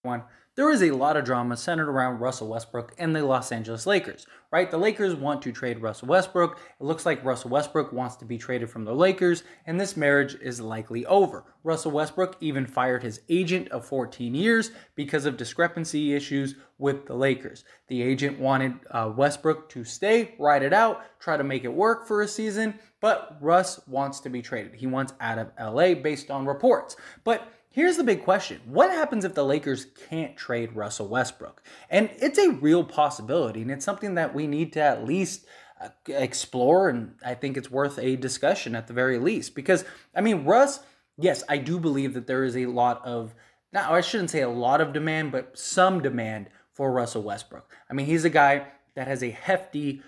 One, there is a lot of drama centered around Russell Westbrook and the Los Angeles Lakers, right? The Lakers want to trade Russell Westbrook. It looks like Russell Westbrook wants to be traded from the Lakers, and this marriage is likely over. Russell Westbrook even fired his agent of 14 years because of discrepancy issues with the Lakers. The agent wanted Westbrook to stay, ride it out, try to make it work for a season, but Russ wants to be traded. He wants out of LA based on reports. But here's the big question. What happens if the Lakers can't trade Russell Westbrook? And it's a real possibility, and it's something that we need to at least explore, and I think it's worth a discussion at the very least. Because, I mean, Russ, yes, I do believe that there is a lot of, now I shouldn't say a lot of demand, but some demand for Russell Westbrook. I mean, he's a guy that has a hefty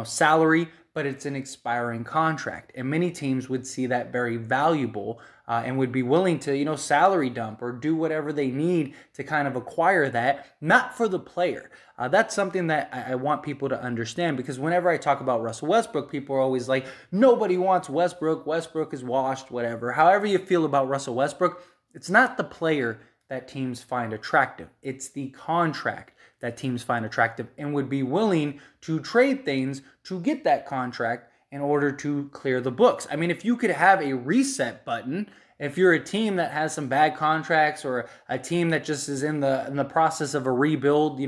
salary, but it's an expiring contract. And many teams would see that very valuable and would be willing to, salary dump or do whatever they need to kind of acquire that, not for the player. That's something that I want people to understand, because whenever I talk about Russell Westbrook, people are always like, nobody wants Westbrook. Westbrook is washed, whatever. However you feel about Russell Westbrook, it's not the player that teams find attractive. It's the contract that teams find attractive and would be willing to trade things to get that contract in order to clear the books. I mean, if you could have a reset button, if you're a team that has some bad contracts or a team that just is in the process of a rebuild,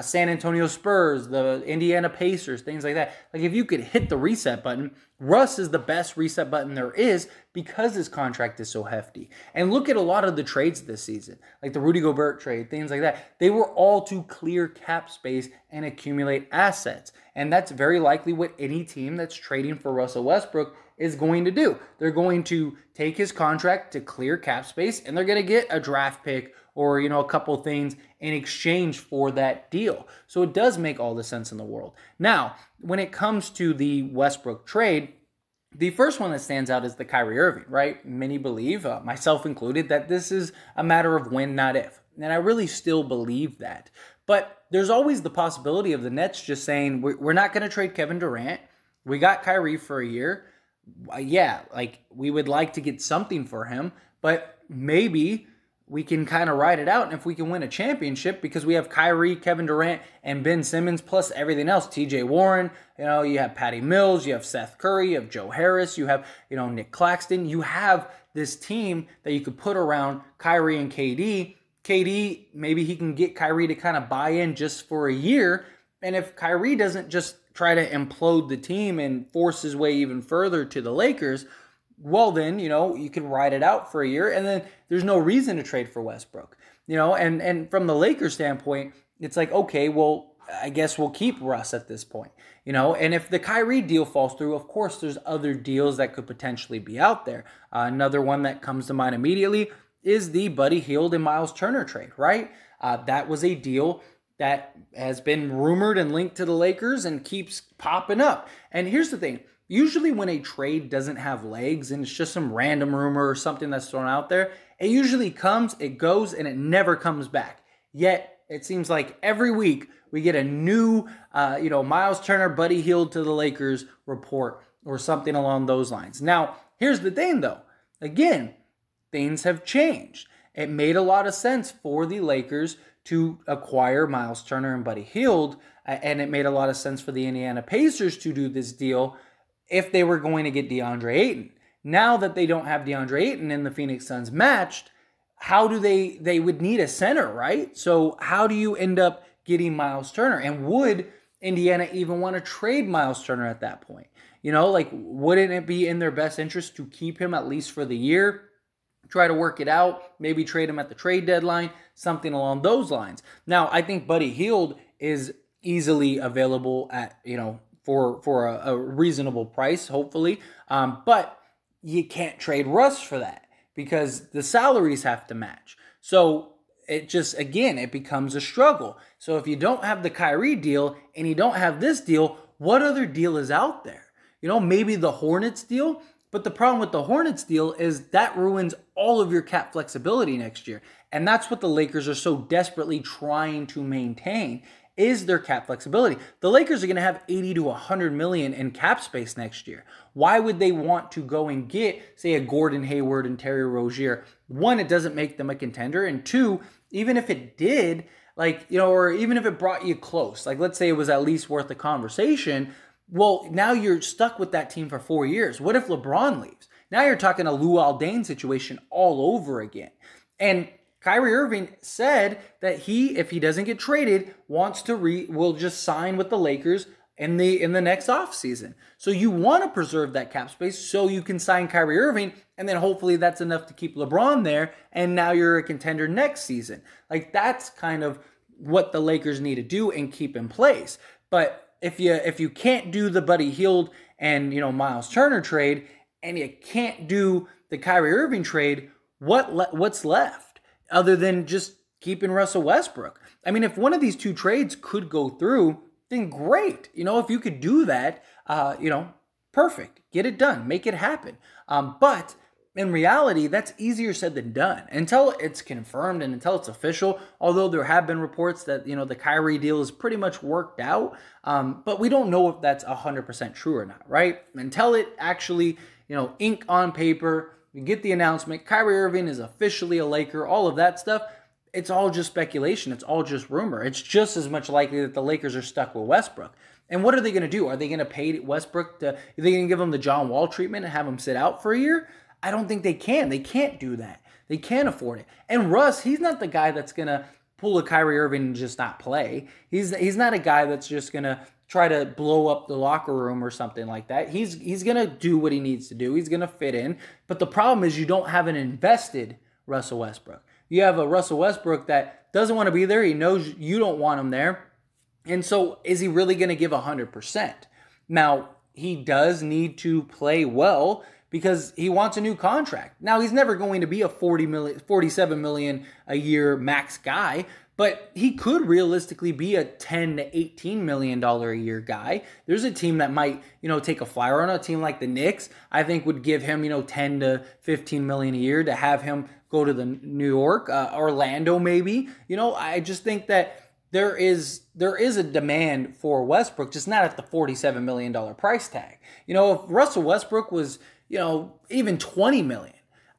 San Antonio Spurs, the Indiana Pacers, things like that. Like, if you could hit the reset button, Russ is the best reset button there is because his contract is so hefty. And look at a lot of the trades this season, like the Rudy Gobert trade, things like that. They were all to clear cap space and accumulate assets. And that's very likely what any team that's trading for Russell Westbrook is going to do. They're going to take his contract to clear cap space, and they're going to get a draft pick or, a couple things in exchange for that deal. So it does make all the sense in the world. Now, when it comes to the Westbrook trade, the first one that stands out is the Kyrie Irving, right? Many believe, myself included, that this is a matter of when, not if. And I really still believe that. But there's always the possibility of the Nets just saying, we're not going to trade Kevin Durant. We got Kyrie for a year. Yeah, like, we would like to get something for him, but maybe we can kind of ride it out. And if we can win a championship, because we have Kyrie, Kevin Durant, and Ben Simmons, plus everything else, TJ Warren, you have Patty Mills, you have Seth Curry, you have Joe Harris, you have, Nick Claxton. You have this team that you could put around Kyrie and KD. KD, maybe he can get Kyrie to kind of buy in just for a year. And if Kyrie doesn't just try to implode the team and force his way even further to the Lakers, well then, you can ride it out for a year, and then there's no reason to trade for Westbrook. And from the Lakers standpoint, it's like, okay, well, I guess we'll keep Russ at this point. And if the Kyrie deal falls through, of course, there's other deals that could potentially be out there. Another one that comes to mind immediately is the Buddy Hield and Miles Turner trade, right? That was a deal that has been rumored and linked to the Lakers and keeps popping up. And here's the thing. Usually when a trade doesn't have legs and it's just some random rumor or something that's thrown out there, it usually comes, it goes, and it never comes back. Yet, it seems like every week we get a new, Miles Turner, Buddy Hield to the Lakers report or something along those lines. Now, here's the thing though. Again, things have changed. It made a lot of sense for the Lakers to acquire Miles Turner and Buddy Hield, and it made a lot of sense for the Indiana Pacers to do this deal if they were going to get DeAndre Ayton. Now that they don't have DeAndre Ayton and the Phoenix Suns matched, how do they would need a center, right? So how do you end up getting Miles Turner? And would Indiana even want to trade Miles Turner at that point? Wouldn't it be in their best interest to keep him at least for the year? Try to work it out, maybe trade him at the trade deadline, something along those lines. Now, I think Buddy Hield is easily available at, for a reasonable price, hopefully. But you can't trade Russ for that because the salaries have to match. So it just, again, it becomes a struggle. So if you don't have the Kyrie deal and you don't have this deal, what other deal is out there? Maybe the Hornets deal. But the problem with the Hornets deal is that ruins all of your cap flexibility next year. And that's what the Lakers are so desperately trying to maintain, is their cap flexibility. The Lakers are going to have 80 to 100 million in cap space next year. Why would they want to go and get, say, a Gordon Hayward and Terry Rozier? One, it doesn't make them a contender. And two, even if it did, like, you know, or even if it brought you close, like let's say it was at least worth the conversation, well, now you're stuck with that team for 4 years. What if LeBron leaves? Now you're talking a Luol Deng situation all over again. And Kyrie Irving said that he, if he doesn't get traded, will just sign with the Lakers in the next offseason. So you want to preserve that cap space so you can sign Kyrie Irving, and then hopefully that's enough to keep LeBron there, and now you're a contender next season. Like, that's kind of what the Lakers need to do and keep in place. But if you can't do the Buddy Hield and, you know, Miles Turner trade, and you can't do the Kyrie Irving trade, what's left other than just keeping Russell Westbrook? I mean, if one of these two trades could go through, then great. You know, if you could do that, you know, perfect. Get it done. Make it happen. But in reality, that's easier said than done until it's confirmed and until it's official. Although there have been reports that, you know, the Kyrie deal is pretty much worked out. But we don't know if that's 100% true or not, right? Until it actually, you know, ink on paper, you get the announcement, Kyrie Irving is officially a Laker, all of that stuff, it's all just speculation. It's all just rumor. It's just as much likely that the Lakers are stuck with Westbrook. And what are they going to do? Are they going to pay Westbrook are they going to give him the John Wall treatment and have him sit out for a year? I don't think they can. They can't do that. They can't afford it. And Russ, he's not the guy that's going to pull a Kyrie Irving and just not play. He's not a guy that's just going to try to blow up the locker room or something like that. He's going to do what he needs to do. He's going to fit in. But the problem is you don't have an invested Russell Westbrook. You have a Russell Westbrook that doesn't want to be there. He knows you don't want him there. And so is he really going to give 100%? Now, he does need to play well because he wants a new contract. Now, he's never going to be a $47 million a year max guy, but he could realistically be a $10 to $18 million a year guy. There's a team that might, you know, take a flyer on a team like the Knicks. I think would give him, you know, 10 to 15 million a year to have him go to the New York, Orlando maybe. You know, I just think that there is a demand for Westbrook, just not at the $47 million price tag. You know, if Russell Westbrook was, you know, even 20 million,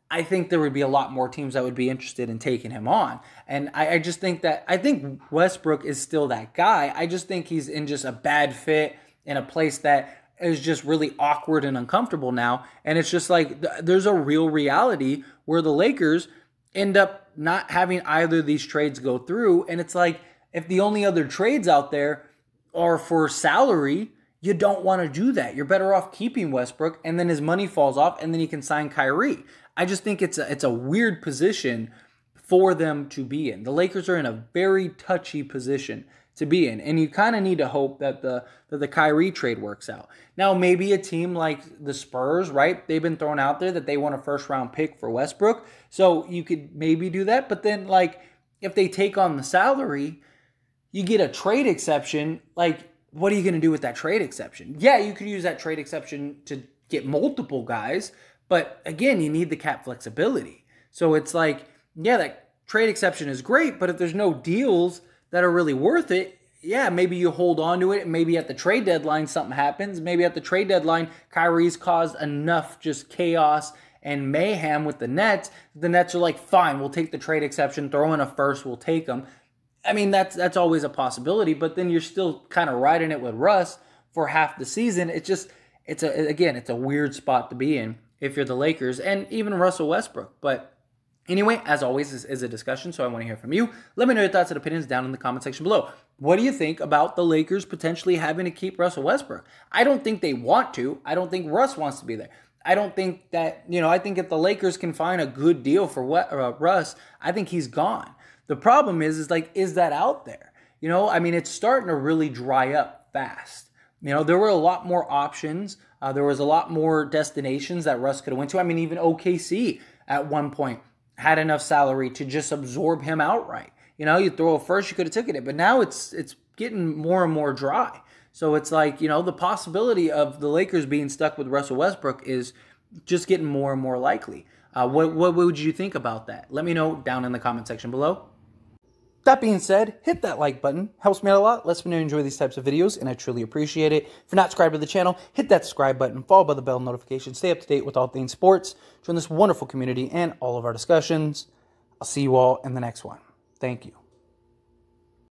I think there would be a lot more teams that would be interested in taking him on. And I just think that, I think Westbrook is still that guy. I just think he's in just a bad fit in a place that is just really awkward and uncomfortable now. And it's just like, there's a real reality where the Lakers end up not having either of these trades go through. And it's like, if the only other trades out there are for salary, you don't want to do that. You're better off keeping Westbrook, and then his money falls off, and then you can sign Kyrie. I just think it's a weird position for them to be in. The Lakers are in a very touchy position to be in, and you kind of need to hope that the Kyrie trade works out. Now, maybe a team like the Spurs, right? They've been thrown out there that they want a first-round pick for Westbrook, so you could maybe do that. But then, like, if they take on the salary, you get a trade exception. Like, what are you going to do with that trade exception? Yeah, you could use that trade exception to get multiple guys, but again, you need the cap flexibility. So it's like, yeah, that trade exception is great, but if there's no deals that are really worth it, yeah, maybe you hold on to it. Maybe at the trade deadline something happens. Maybe at the trade deadline, Kyrie's caused enough just chaos and mayhem with the Nets. The Nets are like, fine, we'll take the trade exception, throw in a first, we'll take them. I mean, that's always a possibility, but then you're still kind of riding it with Russ for half the season. It's a weird spot to be in if you're the Lakers and even Russell Westbrook. But anyway, as always, this is a discussion, so I want to hear from you. Let me know your thoughts and opinions down in the comment section below. What do you think about the Lakers potentially having to keep Russell Westbrook? I don't think they want to. I don't think Russ wants to be there. I don't think that, I think if the Lakers can find a good deal for Russ, I think he's gone. The problem is that out there? I mean, it's starting to really dry up fast. There were a lot more options. There was a lot more destinations that Russ could have went to. I mean, even OKC at one point had enough salary to just absorb him outright. You throw a first, you could have taken it. But now it's getting more and more dry. So it's like, the possibility of the Lakers being stuck with Russell Westbrook is just getting more and more likely. What would you think about that? Let me know down in the comment section below. That being said, hit that like button. Helps me out a lot. Lets me know you enjoy these types of videos, and I truly appreciate it. If you're not subscribed to the channel, hit that subscribe button, followed by the bell notification. Stay up to date with all things sports. Join this wonderful community and all of our discussions. I'll see you all in the next one. Thank you.